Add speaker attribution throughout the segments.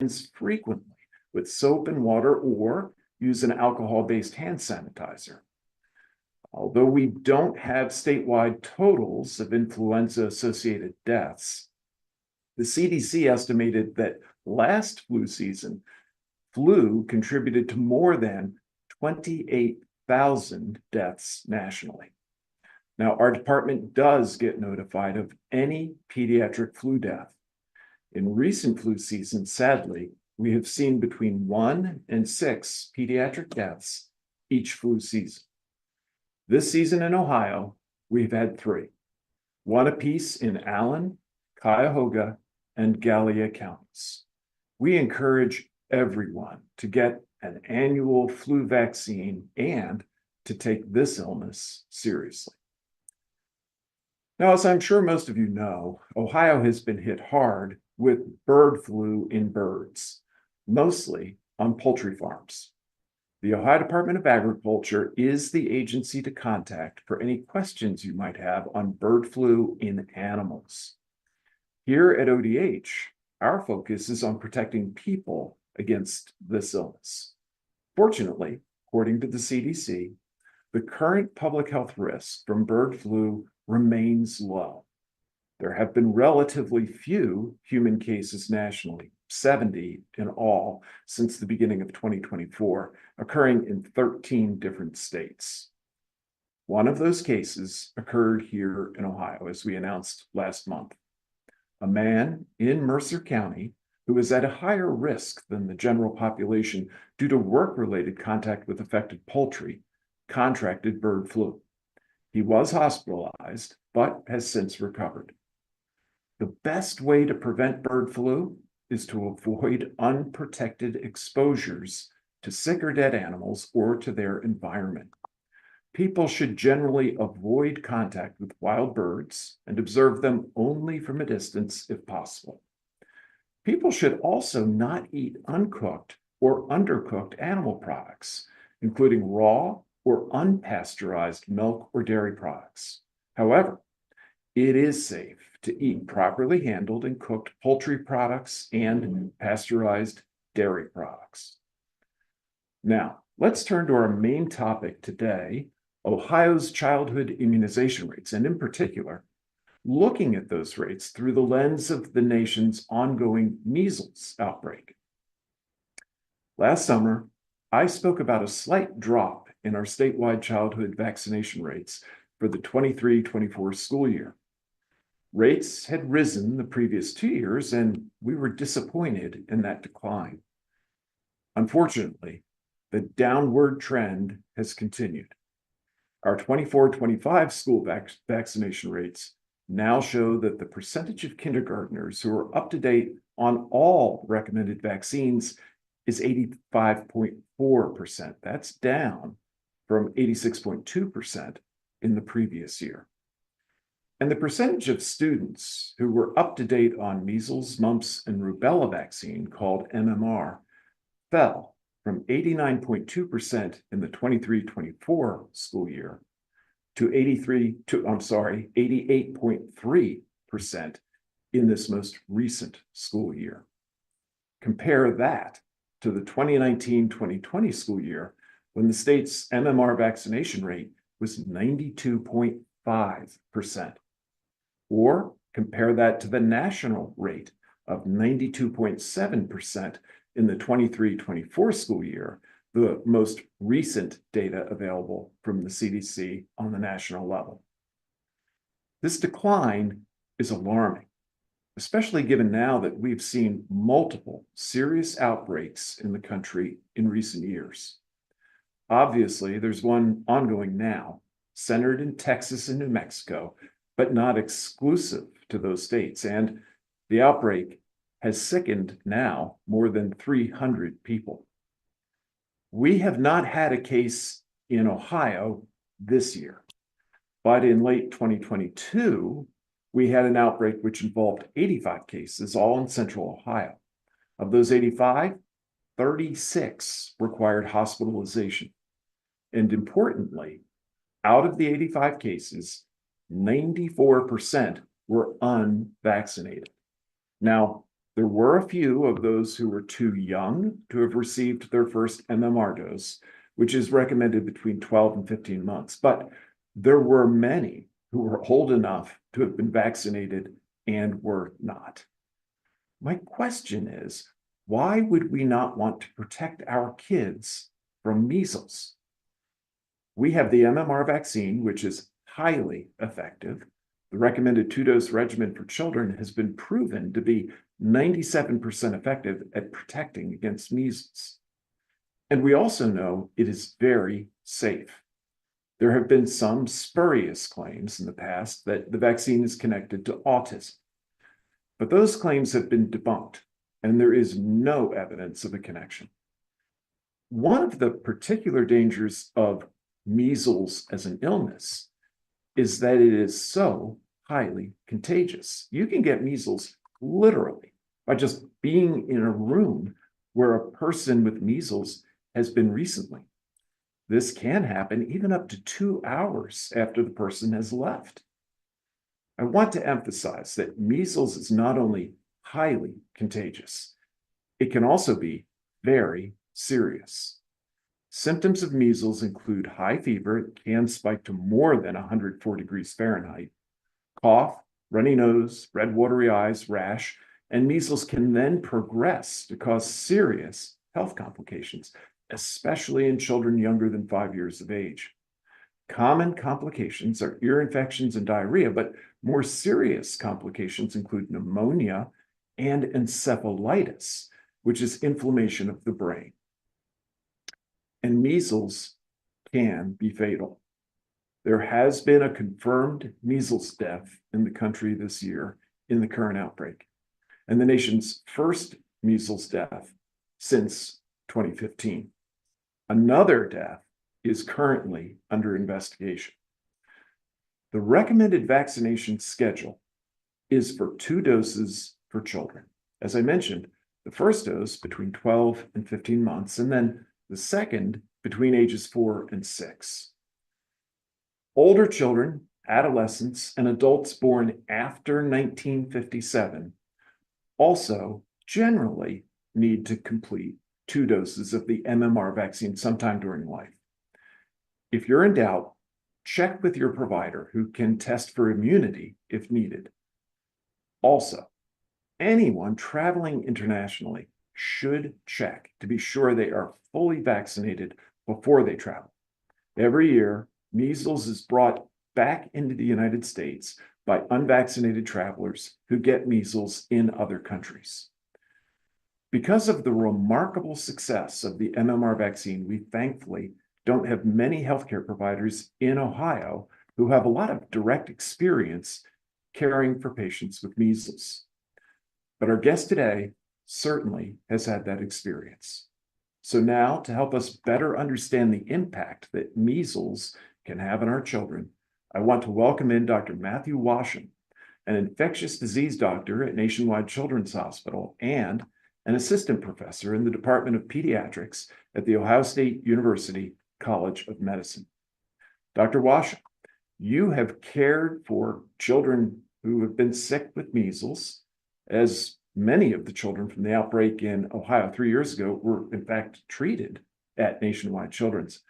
Speaker 1: hands frequently with soap and water or use an alcohol-based hand sanitizer. Although we don't have statewide totals of influenza-associated deaths, the CDC estimated that last flu season, flu contributed to more than 28,000 deaths nationally. Now, our department does get notified of any pediatric flu death. In recent flu seasons, sadly, we have seen between 1 and 6 pediatric deaths each flu season. This season in Ohio, we've had 3, 1 apiece in Allen, Cuyahoga, and Gallia counties. We encourage everyone to get an annual flu vaccine and to take this illness seriously. Now, as I'm sure most of you know, Ohio has been hit hard with bird flu in birds, mostly on poultry farms. The Ohio Department of Agriculture is the agency to contact for any questions you might have on bird flu in animals. Here at ODH, our focus is on protecting people against this illness. Fortunately, according to the CDC, the current public health risk from bird flu remains low. There have been relatively few human cases nationally, 70 in all, since the beginning of 2024, occurring in 13 different states. One of those cases occurred here in Ohio, as we announced last month. A man in Mercer County who is at a higher risk than the general population due to work-related contact with affected poultry contracted bird flu. He was hospitalized, but has since recovered. The best way to prevent bird flu is to avoid unprotected exposures to sick or dead animals or to their environment. People should generally avoid contact with wild birds and observe them only from a distance if possible. People should also not eat uncooked or undercooked animal products, including raw or unpasteurized milk or dairy products. However, it is safe to eat properly handled and cooked poultry products and pasteurized dairy products. Now, let's turn to our main topic today, Ohio's childhood immunization rates, and in particular, looking at those rates through the lens of the nation's ongoing measles outbreak. Last summer, I spoke about a slight drop in our statewide childhood vaccination rates for the 23-24 school year. Rates had risen the previous 2 years, and we were disappointed in that decline. Unfortunately, the downward trend has continued. Our 24-25 school vaccination rates now show that the percentage of kindergartners who are up to date on all recommended vaccines is 85.4%. That's down from 86.2% in the previous year. And the percentage of students who were up to date on measles, mumps, and rubella vaccine, called MMR, fell from 89.2% in the 23-24 school year to 88.3% in this most recent school year. Compare that to the 2019-2020 school year, when the state's MMR vaccination rate was 92.5%. Or compare that to the national rate of 92.7% in the 23-24 school year, the most recent data available from the CDC on the national level. This decline is alarming, especially given now that we've seen multiple serious outbreaks in the country in recent years. Obviously, there's one ongoing now, centered in Texas and New Mexico, but not exclusive to those states. And the outbreak has sickened now more than 300 people. We have not had a case in Ohio this year, but in late 2022, we had an outbreak which involved 85 cases, all in central Ohio. Of those 85, 36 required hospitalization. And importantly, out of the 85 cases, 94% were unvaccinated. Now, There were a few of those who were too young to have received their first MMR dose, which is recommended between 12 and 15 months, but there were many who were old enough to have been vaccinated and were not. My question is, why would we not want to protect our kids from measles? We have the MMR vaccine, which is highly effective. The recommended two-dose regimen for children has been proven to be 97% effective at protecting against measles. And we also know it is very safe. There have been some spurious claims in the past that the vaccine is connected to autism, but those claims have been debunked, and there is no evidence of a connection. One of the particular dangers of measles as an illness is that it is so highly contagious. You can get measles literally by just being in a room where a person with measles has been recently. This can happen even up to 2 hours after the person has left. I want to emphasize that measles is not only highly contagious, it can also be very serious. Symptoms of measles include high fever, it can spike to more than 104 degrees Fahrenheit, cough, runny nose, red watery eyes, rash, and measles can then progress to cause serious health complications, especially in children younger than 5 years of age. Common complications are ear infections and diarrhea, but more serious complications include pneumonia and encephalitis, which is inflammation of the brain. And measles can be fatal. There has been a confirmed measles death in the country this year in the current outbreak, and the nation's first measles death since 2015. Another death is currently under investigation. The recommended vaccination schedule is for 2 doses for children. As I mentioned, the first dose between 12 and 15 months, and then the second between ages 4 and 6. Older children, adolescents, and adults born after 1957 also generally need to complete 2 doses of the MMR vaccine sometime during life. If you're in doubt, check with your provider who can test for immunity if needed. Also, anyone traveling internationally should check to be sure they are fully vaccinated before they travel. Every year, measles is brought back into the United States by unvaccinated travelers who get measles in other countries. Because of the remarkable success of the MMR vaccine, we thankfully don't have many healthcare providers in Ohio who have a lot of direct experience caring for patients with measles. But our guest today certainly has had that experience. So now, to help us better understand the impact that measles can have on our children, I want to welcome in Dr. Matthew Washam, an infectious disease doctor at Nationwide Children's Hospital and an assistant professor in the Department of Pediatrics at The Ohio State University College of Medicine. Dr. Washam, you have cared for children who have been sick with measles, as many of the children from the outbreak in Ohio 3 years ago were in fact treated at Nationwide Children's.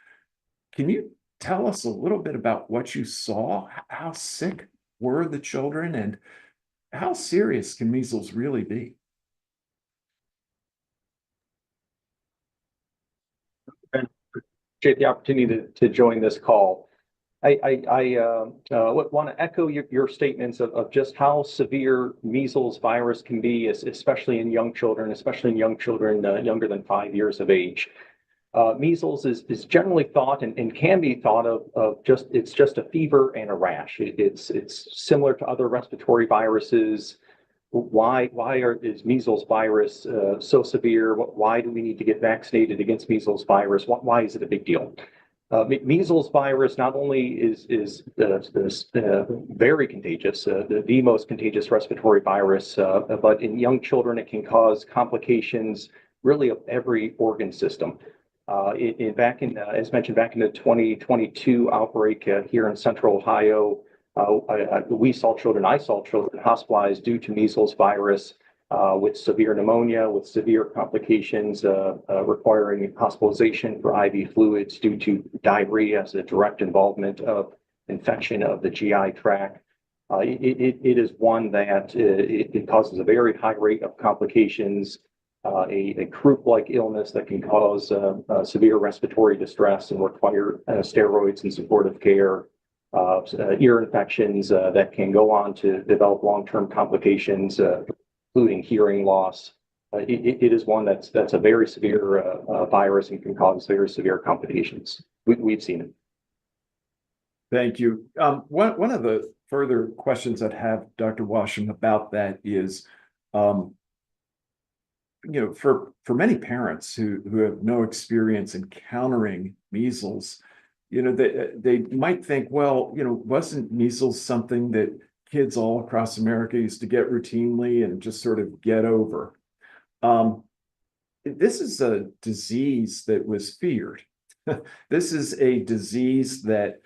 Speaker 1: Can you tell us a little bit about what you saw? How sick were the children, and how serious can measles really be?
Speaker 2: Appreciate the opportunity to join this call. I want to echo your statements of just how severe measles virus can be, especially in young children, younger than 5 years of age. Measles is generally thought and can be thought of it's just a fever and a rash. It's similar to other respiratory viruses. Why is measles virus so severe? Why do we need to get vaccinated against measles virus? Why is it a big deal? Measles virus not only is very contagious, the most contagious respiratory virus, but in young children it can cause complications really of every organ system. As mentioned, back in the 2022 outbreak here in Central Ohio, I saw children hospitalized due to measles virus. with severe pneumonia, with severe complications requiring hospitalization for IV fluids due to diarrhea as a direct involvement of infection of the GI tract. It is one that it causes a very high rate of complications, a croup-like illness that can cause severe respiratory distress and require steroids and supportive care, ear infections that can go on to develop long-term complications, including hearing loss. It is one that's a very severe virus and can cause very severe complications. We've seen it.
Speaker 1: Thank you. One of the further questions I'd have, Dr. Washam, about that is, for many parents who have no experience encountering measles, they might think, well, wasn't measles something that kids all across America used to get routinely and just sort of get over? This is a disease that was feared. This is a disease that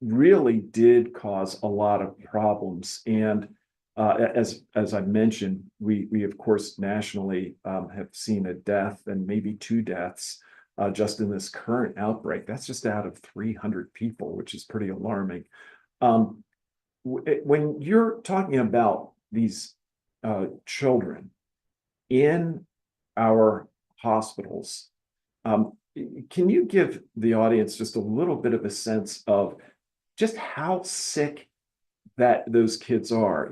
Speaker 1: really did cause a lot of problems. And as I mentioned, we of course nationally have seen a death and maybe 2 deaths just in this current outbreak. That's just out of 300 people, which is pretty alarming. When you're talking about these children in our hospitals, can you give the audience just a little bit of a sense of just how sick that those kids are?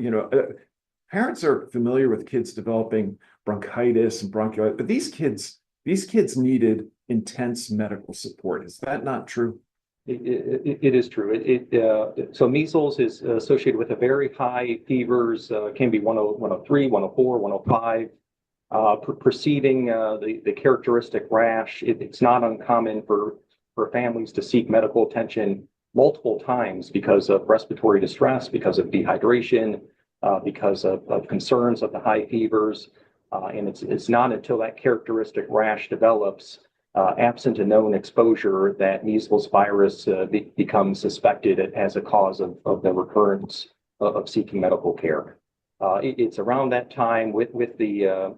Speaker 1: Parents are familiar with kids developing bronchitis and bronchiolitis, but these kids needed intense medical support. Is that not true?
Speaker 2: It is true. So measles is associated with a very high fevers, can be 103, 104, 105. Preceding the characteristic rash, it's not uncommon for families to seek medical attention multiple times because of respiratory distress, because of dehydration, because of concerns of the high fevers. And it's not until that characteristic rash develops, absent a known exposure, that measles virus becomes suspected as a cause of the recurrence of seeking medical care. It's around that time with the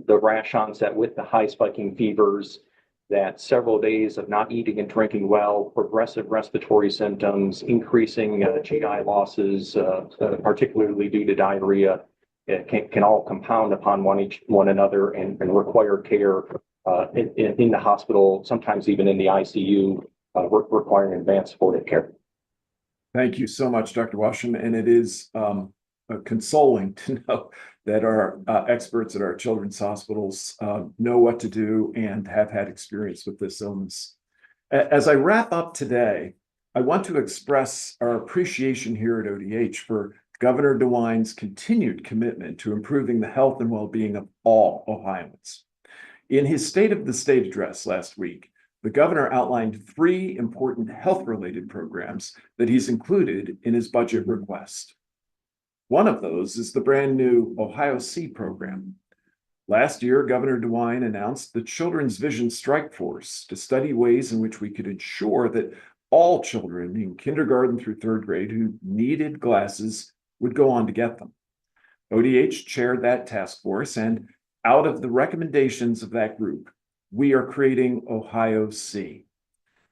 Speaker 2: rash onset, with the high spiking fevers, that several days of not eating and drinking well, progressive respiratory symptoms, increasing GI losses, particularly due to diarrhea, can all compound upon one another and require care in the hospital, sometimes even in the ICU, requiring advanced supportive care.
Speaker 1: Thank you so much, Dr. Washam. And it is consoling to know that our experts at our children's hospitals know what to do and have had experience with this illness. As I wrap up today, I want to express our appreciation here at ODH for Governor DeWine's continued commitment to improving the health and well-being of all Ohioans. In his State of the State address last week, the governor outlined 3 important health-related programs that he's included in his budget request. One of those is the brand new Ohio C program. Last year, Governor DeWine announced the Children's Vision Strike Force to study ways in which we could ensure that all children in kindergarten through 3rd grade who needed glasses would go on to get them. ODH chaired that task force, and out of the recommendations of that group, we are creating Ohio C.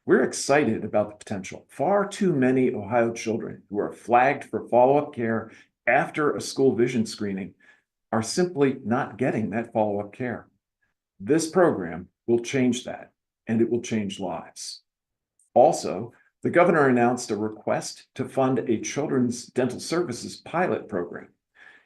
Speaker 1: We're excited about the potential. Far too many Ohio children who are flagged for follow-up care after a school vision screening are simply not getting that follow-up care. This program will change that, and it will change lives. Also, the governor announced a request to fund a children's dental services pilot program.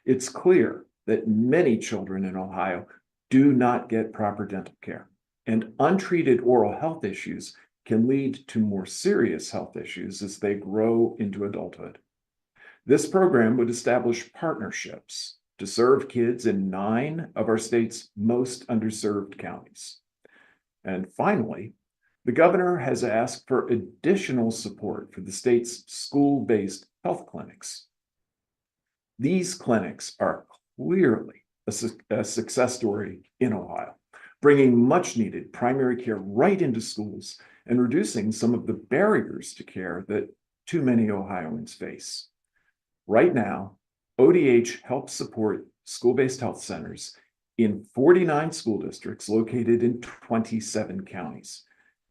Speaker 1: It's clear that many children in Ohio do not get proper dental care, and untreated oral health issues can lead to more serious health issues as they grow into adulthood. This program would establish partnerships to serve kids in 9 of our state's most underserved counties. And finally, the governor has asked for additional support for the state's school-based health clinics. These clinics are clearly a success story in Ohio, bringing much-needed primary care right into schools and reducing some of the barriers to care that too many Ohioans face. Right now, ODH helps support school-based health centers in 49 school districts located in 27 counties.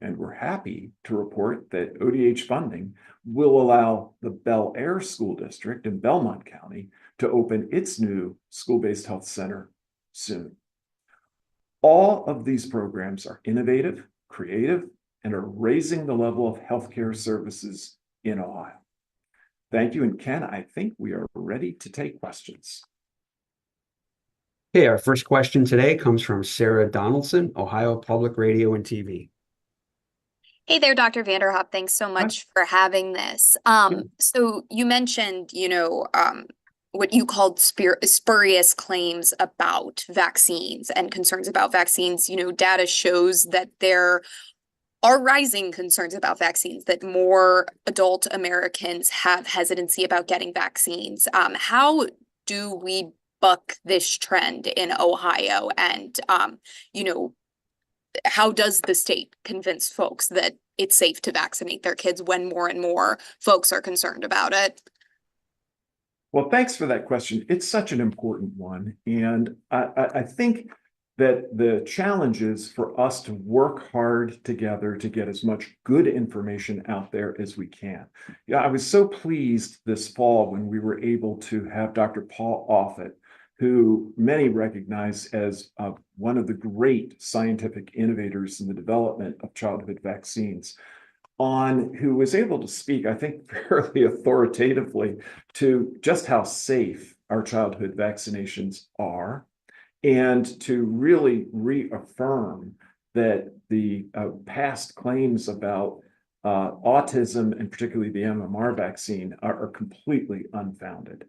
Speaker 1: And we're happy to report that ODH funding will allow the Bel Air School District in Belmont County to open its new school-based health center soon. All of these programs are innovative, creative, and are raising the level of healthcare services in Ohio. Thank you. And Ken, I think we are ready to take questions.
Speaker 3: Okay, our first question today comes from Sarah Donaldson, Ohio Public Radio and TV.
Speaker 4: Hey there, Dr. Vanderhoff. Thanks so much for having this. So you mentioned, what you called spurious claims about vaccines and concerns about vaccines. Data shows that there are rising concerns about vaccines, that more adult Americans have hesitancy about getting vaccines. How do we buck this trend in Ohio? And, how does the state convince folks that it's safe to vaccinate their kids when more and more folks are concerned about it?
Speaker 1: Well, thanks for that question. It's such an important one. And I think that the challenge is for us to work hard together to get as much good information out there as we can. Yeah, I was so pleased this fall when we were able to have Dr. Paul Offit, who many recognize as one of the great scientific innovators in the development of childhood vaccines, who was able to speak, I think, fairly authoritatively to just how safe our childhood vaccinations are, and to really reaffirm that the past claims about autism, and particularly the MMR vaccine, are completely unfounded.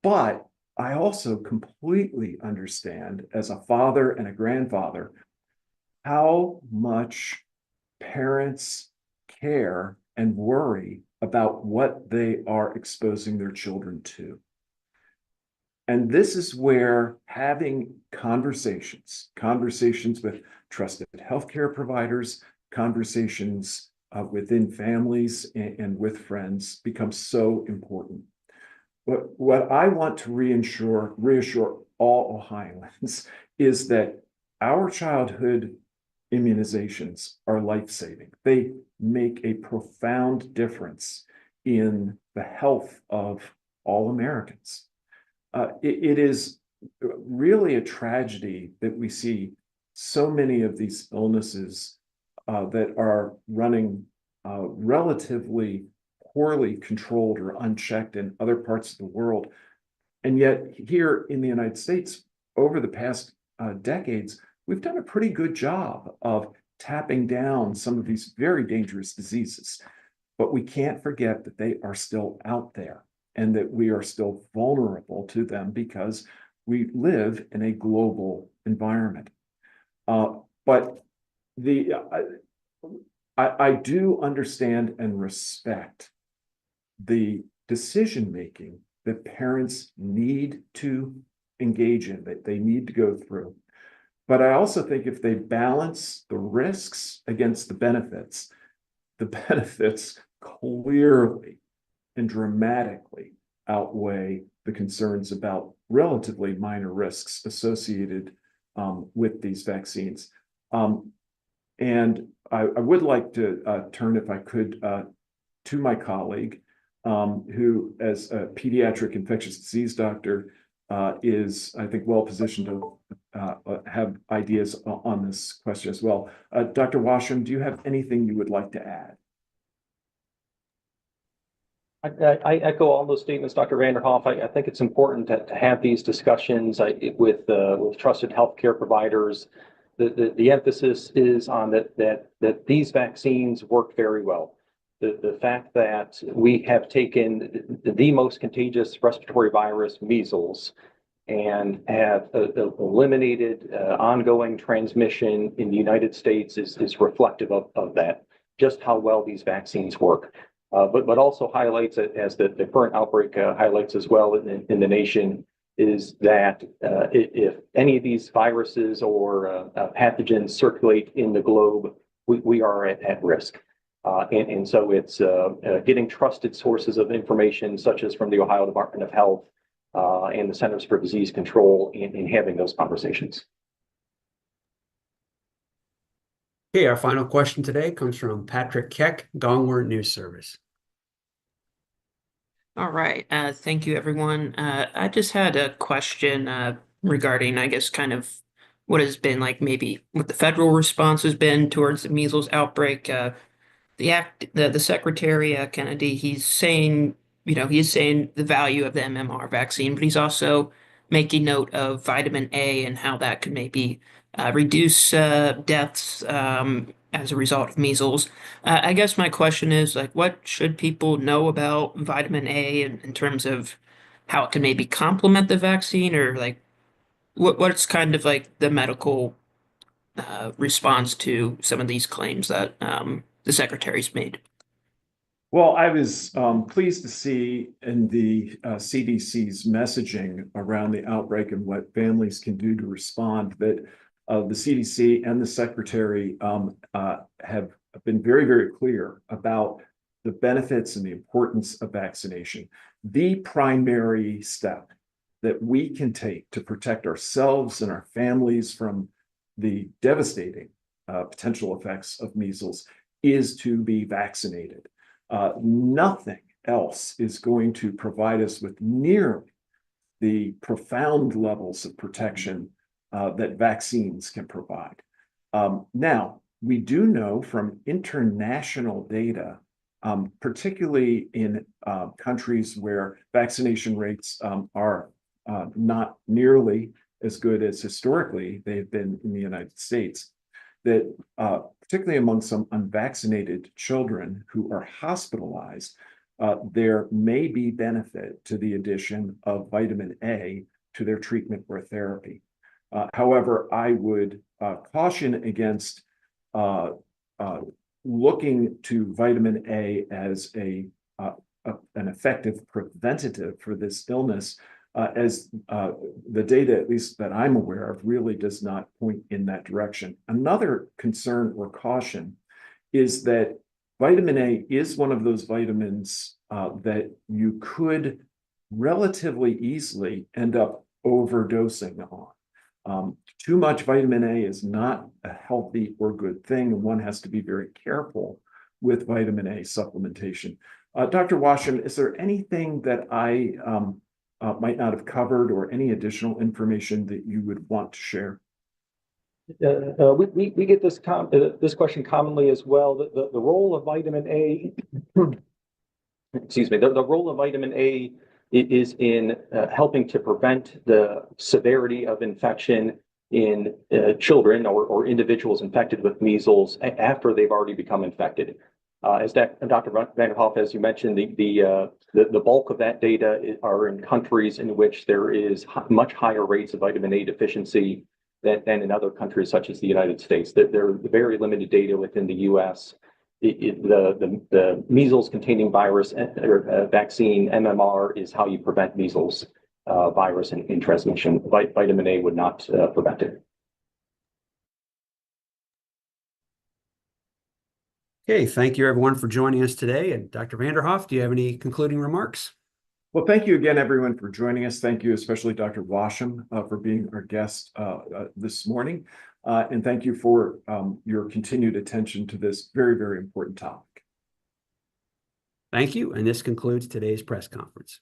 Speaker 1: But I also completely understand, as a father and a grandfather, how much parents care and worry about what they are exposing their children to. And this is where having conversations with trusted healthcare providers, conversations within families and with friends becomes so important. What I want to reassure all Ohioans is that our childhood immunizations are life-saving. They make a profound difference in the health of all Americans. It is really a tragedy that we see so many of these illnesses that are running relatively poorly controlled or unchecked in other parts of the world. And yet here in the United States, over the past decades, we've done a pretty good job of tapping down some of these very dangerous diseases. But we can't forget that they are still out there and that we are still vulnerable to them because we live in a global environment. But I do understand and respect the decision-making that parents need to engage in, that they need to go through. But I also think if they balance the risks against the benefits clearly and dramatically outweigh the concerns about relatively minor risks associated with these vaccines. And I would like to turn, if I could, to my colleague, who, as a pediatric infectious disease doctor, is, I think, well positioned to have ideas on this question as well. Dr. Washam, do you have anything you would like to add?
Speaker 2: I echo all those statements, Dr. Vanderhoff. I think it's important to have these discussions with trusted healthcare providers. The emphasis is on that these vaccines work very well. The fact that we have taken the most contagious respiratory virus, measles, and have eliminated ongoing transmission in the United States is reflective of that, just how well these vaccines work. But also highlights, as the current outbreak highlights as well in the nation, is that if any of these viruses or pathogens circulate in the globe, we are at risk. And so it's getting trusted sources of information, such as from the Ohio Department of Health, and the Centers for Disease Control in having those conversations.
Speaker 3: Okay, our final question today comes from Patrick Keck, Gongwer News Service.
Speaker 5: All right. Thank you, everyone. I just had a question regarding, I guess, kind of what has been like maybe what the federal response has been towards the measles outbreak. The Secretary Kennedy, he's saying, he's saying the value of the MMR vaccine, but he's also making note of vitamin A and how that could maybe reduce deaths as a result of measles. I guess my question is like, what should people know about vitamin A in terms of how it can maybe complement the vaccine, or like what's kind of like the medical response to some of these claims that the secretary's made?
Speaker 1: Well, I was pleased to see in the CDC's messaging around the outbreak and what families can do to respond that the CDC and the Secretary have been very, very clear about the benefits and the importance of vaccination. The primary step that we can take to protect ourselves and our families from the devastating potential effects of measles is to be vaccinated. Nothing else is going to provide us with nearly the profound levels of protection that vaccines can provide. Now, we do know from international data, particularly in countries where vaccination rates are not nearly as good as historically they've been in the United States, that particularly among some unvaccinated children who are hospitalized, there may be benefit to the addition of vitamin A to their treatment or therapy. However, I would caution against looking to vitamin A as an effective preventative for this illness, as the data, at least that I'm aware of, really does not point in that direction. Another concern or caution is that vitamin A is one of those vitamins that you could relatively easily end up overdosing on. Too much vitamin A is not a healthy or good thing, and one has to be very careful with vitamin A supplementation. Dr. Washam, is there anything that I might not have covered, or any additional information that you would want to share?
Speaker 2: We get this question commonly as well. The role of vitamin A, excuse me, the role of vitamin A is in helping to prevent the severity of infection in children or individuals infected with measles after they've already become infected. As Dr. Vanderhoff, as you mentioned, the bulk of that data are in countries in which there is much higher rates of vitamin A deficiency than in other countries such as the United States. There are very limited data within the U.S. The measles-containing virus vaccine, MMR, is how you prevent measles virus in transmission. Vitamin A would not prevent it.
Speaker 3: Okay, thank you everyone for joining us today. And Dr. Vanderhoff, do you have any concluding remarks?
Speaker 1: Well, thank you again, everyone, for joining us. Thank you, especially Dr. Washam, for being our guest this morning. And thank you for your continued attention to this very, very important topic.
Speaker 3: Thank you. And this concludes today's press conference.